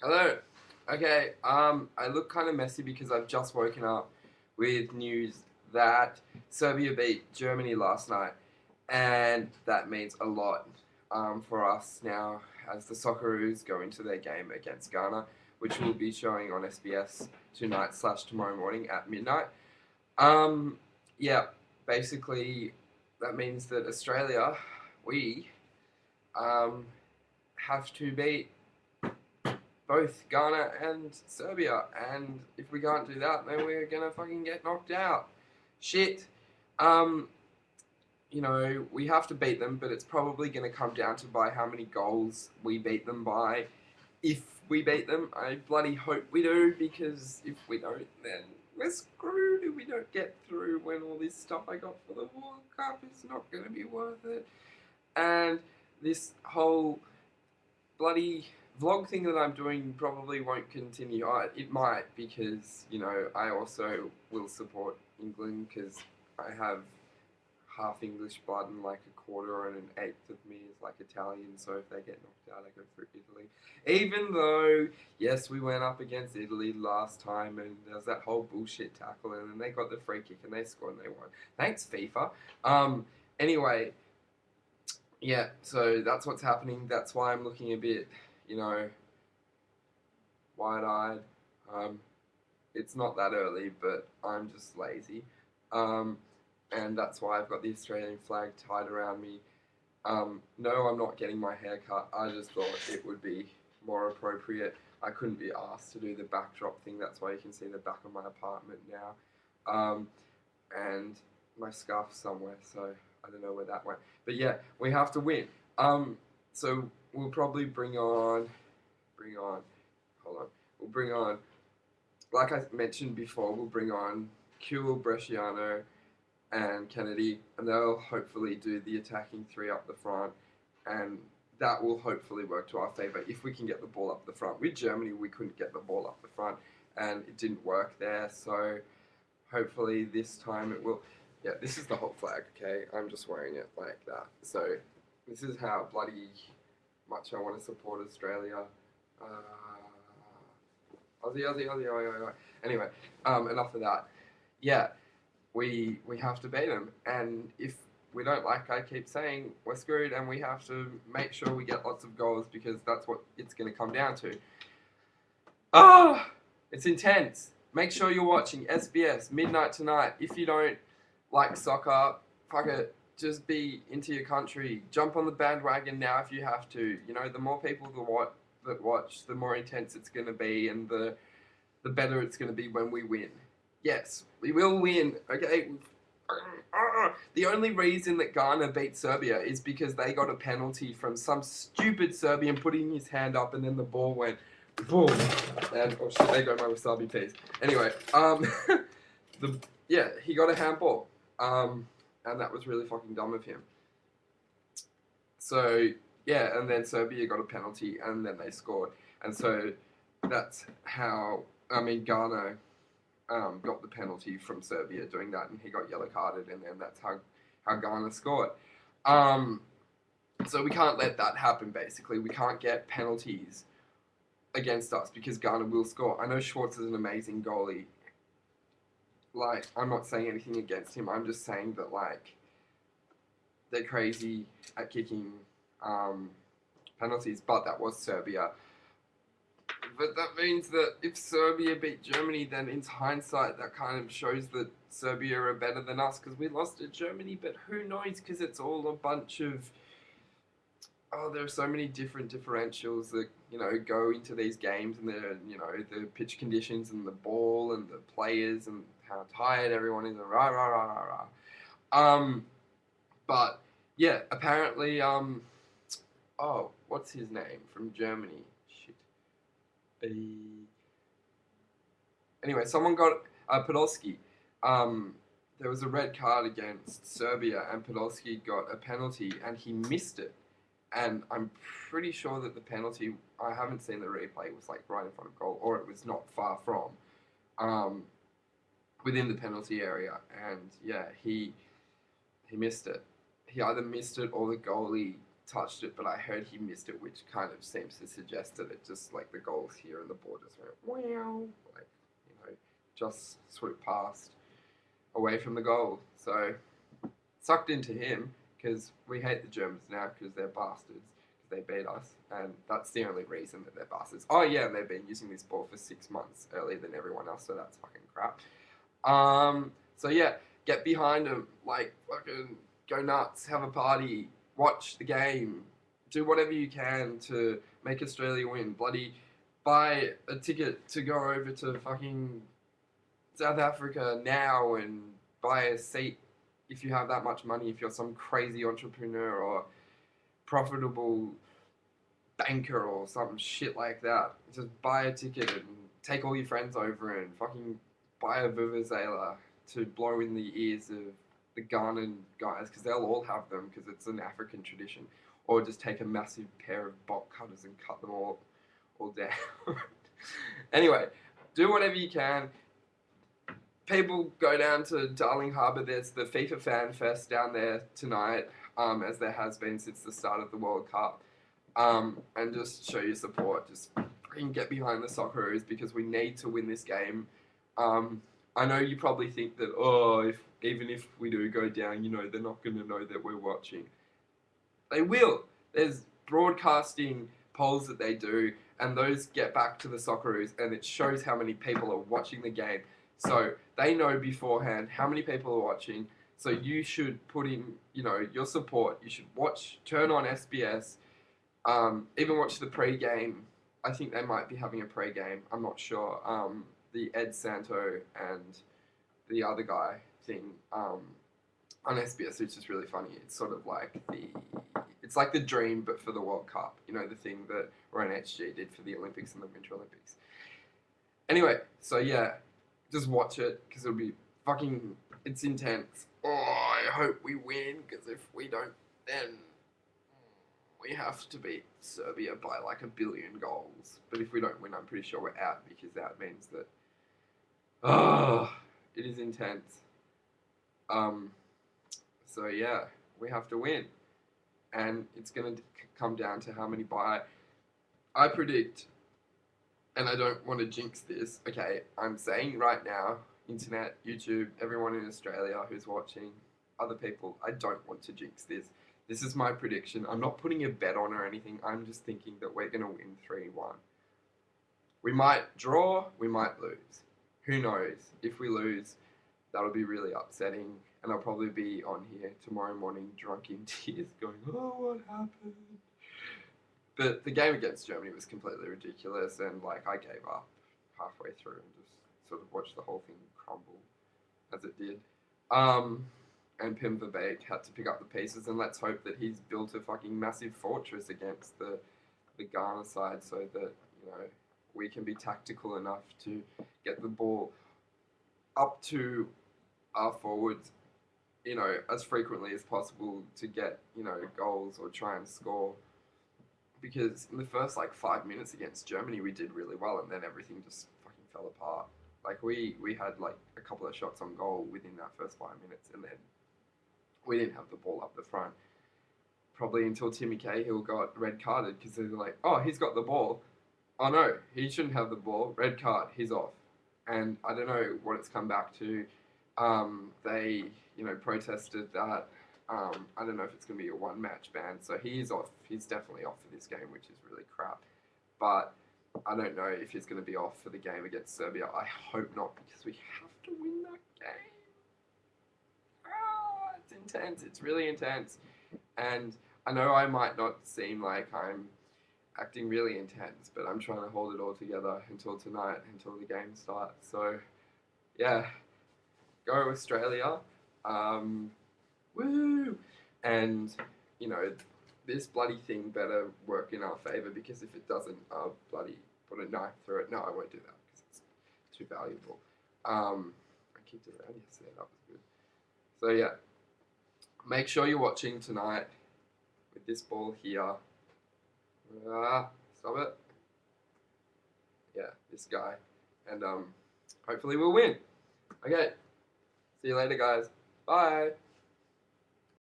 Hello. Okay, I look kind of messy because I've just woken up with news that Serbia beat Germany last night, and that means a lot for us now as the Socceroos go into their game against Ghana, which will be showing on SBS tonight/tomorrow morning at midnight. Um, yeah, basically that means that Australia, we um, have to beat both Ghana and Serbia. And if we can't do that, then we're gonna fucking get knocked out. Shit. Um, we have to beat them, but it's probably gonna come down to by how many goals we beat them by. If we beat them, I bloody hope we do, because if we don't, then we're screwed if we don't get through when all this stuff I got for the World Cup is not gonna be worth it. And this whole bloody vlog thing that I'm doing probably won't continue. It might, because I also will support England because I have half English blood and like a quarter and an eighth of me is like Italian. So if they get knocked out, I go for Italy. Even though yes, we went up against Italy last time and there was that whole bullshit tackle and then they got the free kick and they scored and they won. Thanks FIFA. Anyway, yeah, so that's what's happening. That's why I'm looking a bit, you know, wide-eyed. Um, it's not that early, but I'm just lazy. Um, and that's why I've got the Australian flag tied around me. No, I'm not getting my hair cut. I just thought it would be more appropriate. I couldn't be asked to do the backdrop thing. That's why you can see the back of my apartment now. And my scarf somewhere, so I don't know where that went. But yeah, we have to win. So we'll probably bring on, hold on, we'll bring on, like I mentioned before, we'll bring on Kuhl, Bresciano, and Kennedy, and they'll hopefully do the attacking three up the front, and that will hopefully work to our favour if we can get the ball up the front. With Germany, we couldn't get the ball up the front, and it didn't work there, so hopefully this time it will. Yeah, this is the whole flag, okay? I'm just wearing it like that. So this is how bloody much I want to support Australia. Uh, Aussie, Aussie, Aussie, Aussie, Aussie. Anyway, enough of that. Yeah, we have to beat them, and if we don't, like I keep saying, we're screwed, and we have to make sure we get lots of goals because that's what it's going to come down to. Ah, it's intense. Make sure you're watching SBS midnight tonight. If you don't like soccer, fuck it. Just be into your country. Jump on the bandwagon now if you have to. The more people that watch, the more intense it's going to be, and the better it's going to be when we win. Yes, we will win. Okay. The only reason that Ghana beat Serbia is because they got a penalty from some stupid Serbian putting his hand up, and then the ball went boom. And oh shit, there go my wasabi piece. Anyway, the yeah, he got a handball, and that was really fucking dumb of him. So yeah, and then Serbia got a penalty, and then they scored, and so that's how Ghana got the penalty from Serbia doing that, and he got yellow carded, and then that's how Ghana scored. Um, so we can't let that happen. Basically, we can't get penalties against us because Ghana will score. I know Schwartz is an amazing goalie. Like, I'm not saying anything against him. I'm just saying that like they're crazy at kicking penalties, but that was Serbia. But that means that if Serbia beat Germany, then in hindsight, that kind of shows that Serbia are better than us because we lost to Germany. But who knows? Because it's all a bunch of there are so many different differentials that go into these games, and the pitch conditions and the ball and the players and how tired everyone is. Rah rah rah rah rah. But yeah, apparently oh, what's his name from Germany? Shit. Anyway, someone got Podolski. There was a red card against Serbia, and Podolski got a penalty, and he missed it. And I'm pretty sure that the penalty, I haven't seen the replay, was like right in front of goal, or it was not far from, um, within the penalty area. And yeah, he missed it. He either missed it or the goalie touched it, but I heard he missed it, which kind of seems to suggest that it just like the goals here and the ball just went wow, like, you know, just swooped past away from the goal. So sucked into him because we hate the Germans now because they're bastards. They beat us, and that's the only reason that they're bastards. Oh yeah, and they've been using this ball for 6 months earlier than everyone else, so that's fucking crap. So yeah, get behind them, like fucking go nuts, have a party, watch the game, do whatever you can to make Australia win. Bloody buy a ticket to go over to fucking South Africa now and buy a seat if you have that much money, if you're some crazy entrepreneur or profitable banker or some shit like that. Just buy a ticket and take all your friends over and fucking buy a vuvuzela to blow in the ears of the Ghanaian guys, because they'll all have them because it's an African tradition. Or just take a massive pair of bolt cutters and cut them all down. Anyway, do whatever you can. People go down to Darling Harbour. There's the FIFA Fan Fest down there tonight, as there has been since the start of the World Cup. And just show your support. Just fucking get behind the Socceroos because we need to win this game. I know you probably think that, even if we do go down, you know, they're not going to know that we're watching. They will. There's broadcasting polls that they do, and those get back to the Socceroos, and it shows how many people are watching the game. So they know beforehand how many people are watching. So you should put in, you know, your support. You should turn on SBS, even watch the pre-game. I think they might be having a pre-game. I'm not sure. The Ed Santo and the other guy thing on SBS, which is really funny. It's sort of like it's like the dream, but for the World Cup. You know, the thing that Ron HG did for the Olympics and the Winter Olympics. Anyway, so yeah, just watch it because it'll be fucking. It's intense. Oh, I hope we win, because if we don't, then we have to beat Serbia by like 1 billion goals. But if we don't win, I'm pretty sure we're out, because that means that it is intense. So yeah, we have to win, and it's gonna come down to how many buy. I predict, and I don't want to jinx this. Okay, I'm saying right now, internet, YouTube, everyone in Australia who's watching, other people, I don't want to jinx this. This is my prediction. I'm not putting a bet on or anything. I'm just thinking that we're going to win 3-1. We might draw, we might lose. Who knows? If we lose, that'll be really upsetting. And I'll probably be on here tomorrow morning drunk in tears going, oh, what happened? But the game against Germany was completely ridiculous. And like, I gave up halfway through and just sort of watched the whole thing crumble as it did. And Pim Verbeek had to pick up the pieces, and let's hope that he's built a fucking massive fortress against the Ghana side, so that, you know, we can be tactical enough to get the ball up to our forwards, you know, as frequently as possible to get, you know, goals or try and score. Because in the first like 5 minutes against Germany, we did really well, and then everything just fucking fell apart. Like we had like a couple of shots on goal within that first 5 minutes, and then we didn't have the ball up the front. Probably until Timmy Cahill got red carded, because they were like, oh, he's got the ball. Oh no, he shouldn't have the ball. Red card, he's off. And I don't know what it's come back to. They, you know, protested that. I don't know if it's going to be a 1-match ban. So he is off. He's definitely off for this game, which is really crap. But I don't know if he's going to be off for the game against Serbia. I hope not, because we have to win that game. It's intense. It's really intense. And I know I might not seem like I'm acting really intense, but I'm trying to hold it all together until tonight, until the game starts. So, yeah, go Australia. Woo! And, you know, this bloody thing better work in our favour, because if it doesn't, I'll bloody put a knife through it. No, I won't do that, because it's too valuable. I kicked it around yesterday. That was good. So, yeah, make sure you're watching tonight with this ball here. Stop it. Yeah, this guy. And hopefully we'll win. Okay. See you later, guys. Bye.